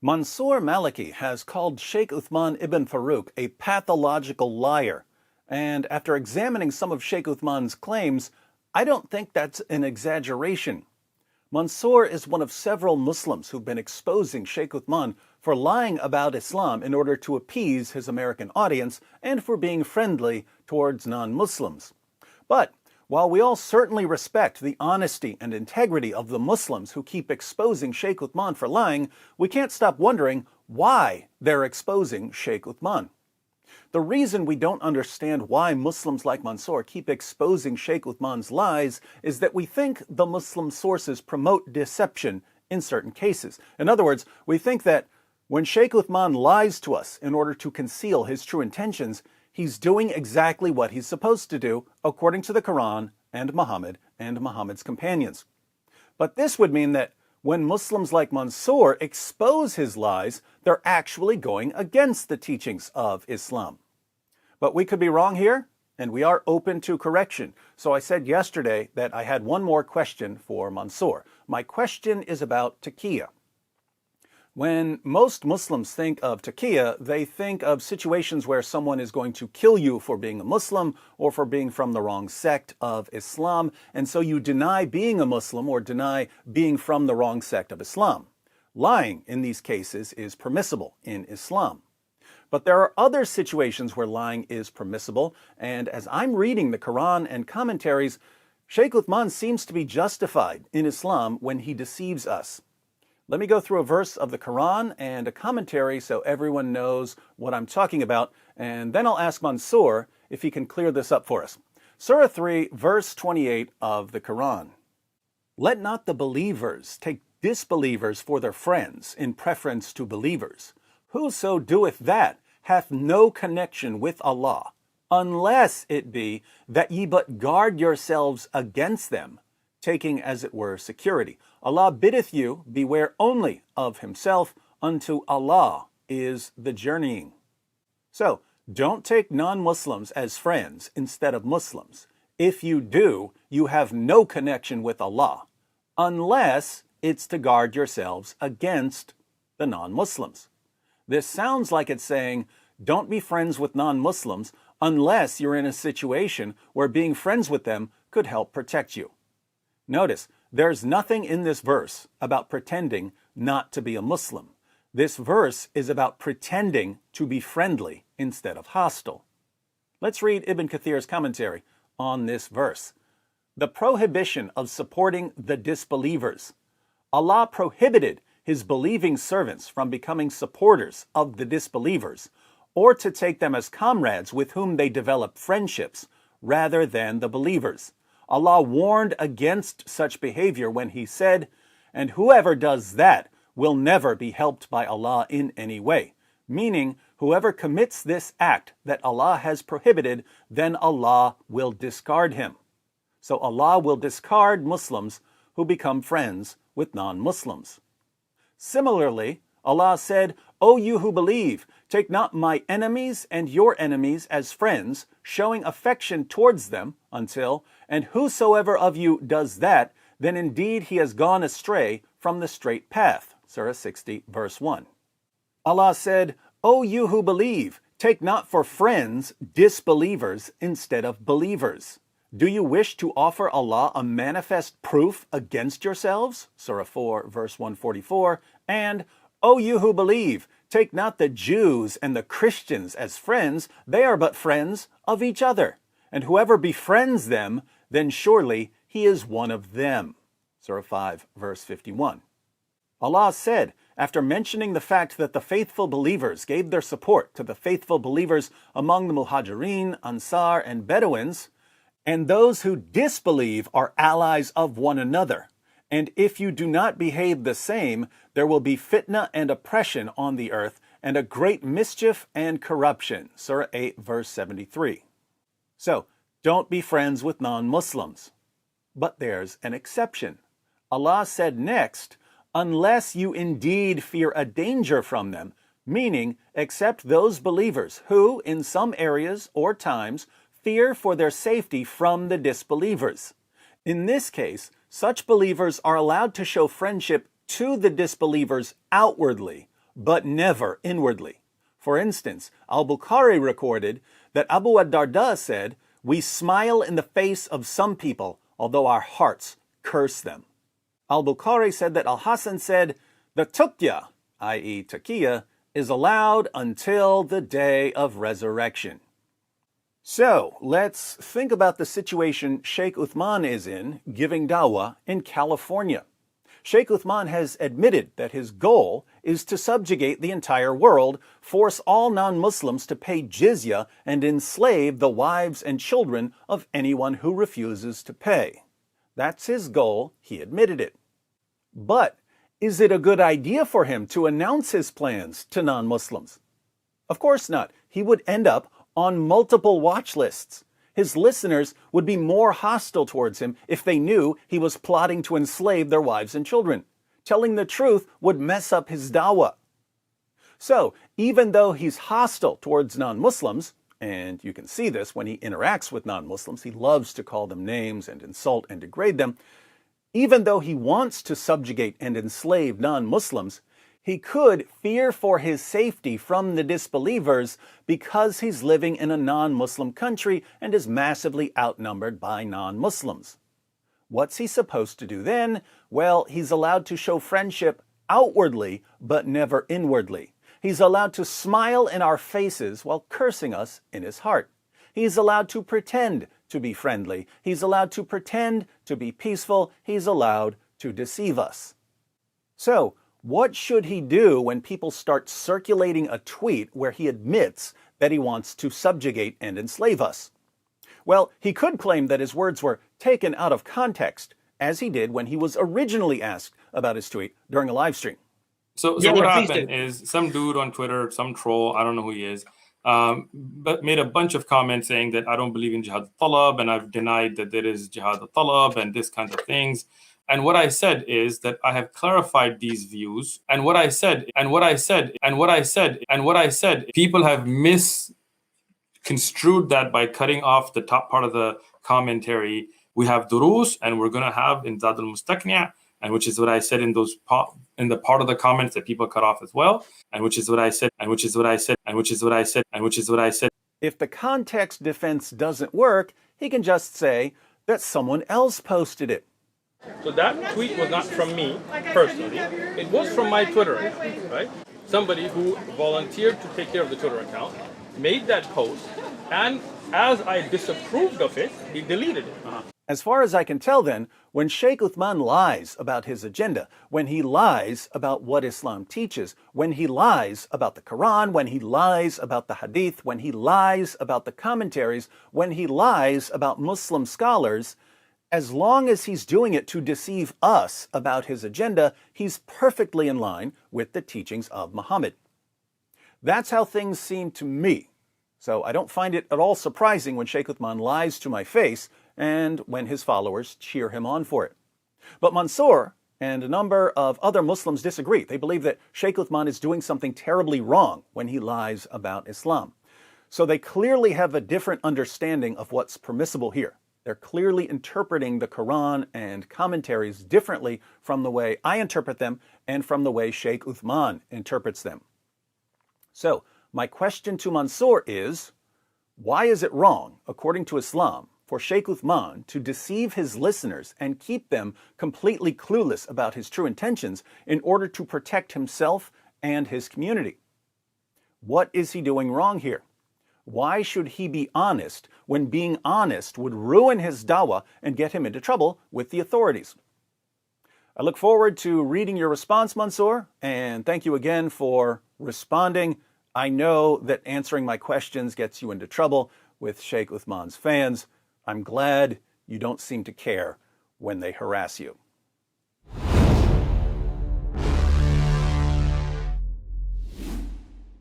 Mansour Maliki has called Shaykh Uthman ibn Farooq a pathological liar, and after examining some of Shaykh Uthman's claims, I don't think that's an exaggeration. Mansour is one of several Muslims who've been exposing Shaykh Uthman for lying about Islam in order to appease his American audience and for being friendly towards non-Muslims. But while we all certainly respect the honesty and integrity of the Muslims who keep exposing Shaykh Uthman for lying, we can't stop wondering why they're exposing Shaykh Uthman. The reason we don't understand why Muslims like Mansour keep exposing Shaykh Uthman's lies is that we think the Muslim sources promote deception in certain cases. In other words, we think that when Shaykh Uthman lies to us in order to conceal his true intentions, he's doing exactly what he's supposed to do according to the Quran and Muhammad and Muhammad's companions. But this would mean that when Muslims like Mansour expose his lies, they're actually going against the teachings of Islam. But we could be wrong here, and we are open to correction. So I said yesterday that I had one more question for Mansour. My question is about Taqiyya. When most Muslims think of Taqiyya, they think of situations where someone is going to kill you for being a Muslim or for being from the wrong sect of Islam, and so you deny being a Muslim or deny being from the wrong sect of Islam. Lying in these cases is permissible in Islam. But there are other situations where lying is permissible, and as I'm reading the Quran and commentaries, Shaykh Uthman seems to be justified in Islam when he deceives us. Let me go through a verse of the Quran and a commentary so everyone knows what I'm talking about, and then I'll ask Mansour if he can clear this up for us. Surah 3, verse 28 of the Quran. Let not the believers take disbelievers for their friends in preference to believers. Whoso doeth that hath no connection with Allah, unless it be that ye but guard yourselves against them, taking as it were security. Allah biddeth you beware only of himself, unto Allah is the journeying. So, don't take non-Muslims as friends instead of Muslims. If you do, you have no connection with Allah, unless it's to guard yourselves against the non-Muslims. This sounds like it's saying, don't be friends with non-Muslims unless you're in a situation where being friends with them could help protect you. Notice, there's nothing in this verse about pretending not to be a Muslim. This verse is about pretending to be friendly instead of hostile. Let's read Ibn Kathir's commentary on this verse. The prohibition of supporting the disbelievers. Allah prohibited his believing servants from becoming supporters of the disbelievers, or to take them as comrades with whom they develop friendships, rather than the believers. Allah warned against such behavior when he said, and whoever does that will never be helped by Allah in any way, meaning whoever commits this act that Allah has prohibited, then Allah will discard him. So Allah will discard Muslims who become friends with non-Muslims. Similarly, Allah said, O you who believe, take not my enemies and your enemies as friends, showing affection towards them, until, and whosoever of you does that, then indeed he has gone astray from the straight path. Surah 60, verse 1. Allah said, O you who believe, take not for friends disbelievers instead of believers. Do you wish to offer Allah a manifest proof against yourselves? Surah 4, verse 144. And, O you who believe, take not the Jews and the Christians as friends, they are but friends of each other. And whoever befriends them, then surely he is one of them. Surah 5, verse 51. Allah said, after mentioning the fact that the faithful believers gave their support to the faithful believers among the Muhajirin, Ansar, and Bedouins, and those who disbelieve are allies of one another. And if you do not behave the same, there will be fitna and oppression on the earth, and a great mischief and corruption. Surah 8, verse 73. So, don't be friends with non-Muslims. But there's an exception. Allah said next, unless you indeed fear a danger from them, meaning except those believers who, in some areas or times, fear for their safety from the disbelievers. In this case, such believers are allowed to show friendship to the disbelievers outwardly, but never inwardly. For instance, al-Bukhari recorded that Abu ad-Darda said, "We smile in the face of some people, although our hearts curse them." Al-Bukhari said that Al-Hasan said, "The Taqiyya, i.e. Taqiyya, is allowed until the day of resurrection." So, let's think about the situation Shaykh Uthman is in, giving dawah in California. Shaykh Uthman has admitted that his goal is to subjugate the entire world, force all non-Muslims to pay jizya, and enslave the wives and children of anyone who refuses to pay. That's his goal, he admitted it. But is it a good idea for him to announce his plans to non-Muslims? Of course not. He would end up on multiple watch lists. His listeners would be more hostile towards him if they knew he was plotting to enslave their wives and children. Telling the truth would mess up his dawah. So, even though he's hostile towards non-Muslims, and you can see this when he interacts with non-Muslims, he loves to call them names and insult and degrade them, even though he wants to subjugate and enslave non-Muslims, he could fear for his safety from the disbelievers because he's living in a non-Muslim country and is massively outnumbered by non-Muslims. What's he supposed to do then? Well, he's allowed to show friendship outwardly, but never inwardly. He's allowed to smile in our faces while cursing us in his heart. He's allowed to pretend to be friendly. He's allowed to pretend to be peaceful. He's allowed to deceive us. So, what should he do when people start circulating a tweet where he admits that he wants to subjugate and enslave us? Well, he could claim that his words were taken out of context, as he did when he was originally asked about his tweet during a live stream. So what happened is some dude on Twitter, some troll, I don't know who he is, but made a bunch of comments saying that I don't believe in jihad al-talab and I've denied that there is jihad al-talab and this kind of things. And what I said is that I have clarified these views. And what I said, people have misconstrued that by cutting off the top part of the commentary. We have durus, and we're going to have in Zad al-Mustaqni', and which is what I said in the part of the comments that people cut off as well, and which is what I said. If the context defense doesn't work, he can just say that someone else posted it. So that tweet was not from me personally. It was from my Twitter account, right? Somebody who volunteered to take care of the Twitter account made that post, and as I disapproved of it, he deleted it. As far as I can tell then, when Shaykh Uthman lies about his agenda, when he lies about what Islam teaches, when he lies about the Quran, when he lies about the Hadith, when he lies about the commentaries, when he lies about Muslim scholars, as long as he's doing it to deceive us about his agenda, he's perfectly in line with the teachings of Muhammad. That's how things seem to me. So I don't find it at all surprising when Shaykh Uthman lies to my face and when his followers cheer him on for it. But Mansour and a number of other Muslims disagree. They believe that Shaykh Uthman is doing something terribly wrong when he lies about Islam. So they clearly have a different understanding of what's permissible here. They're clearly interpreting the Quran and commentaries differently from the way I interpret them and from the way Shaykh Uthman interprets them. So, my question to Mansour is, why is it wrong, according to Islam, for Shaykh Uthman to deceive his listeners and keep them completely clueless about his true intentions in order to protect himself and his community? What is he doing wrong here? Why should he be honest when being honest would ruin his dawah and get him into trouble with the authorities? I look forward to reading your response, Mansour, and thank you again for responding. I know that answering my questions gets you into trouble with Shaykh Uthman's fans. I'm glad you don't seem to care when they harass you.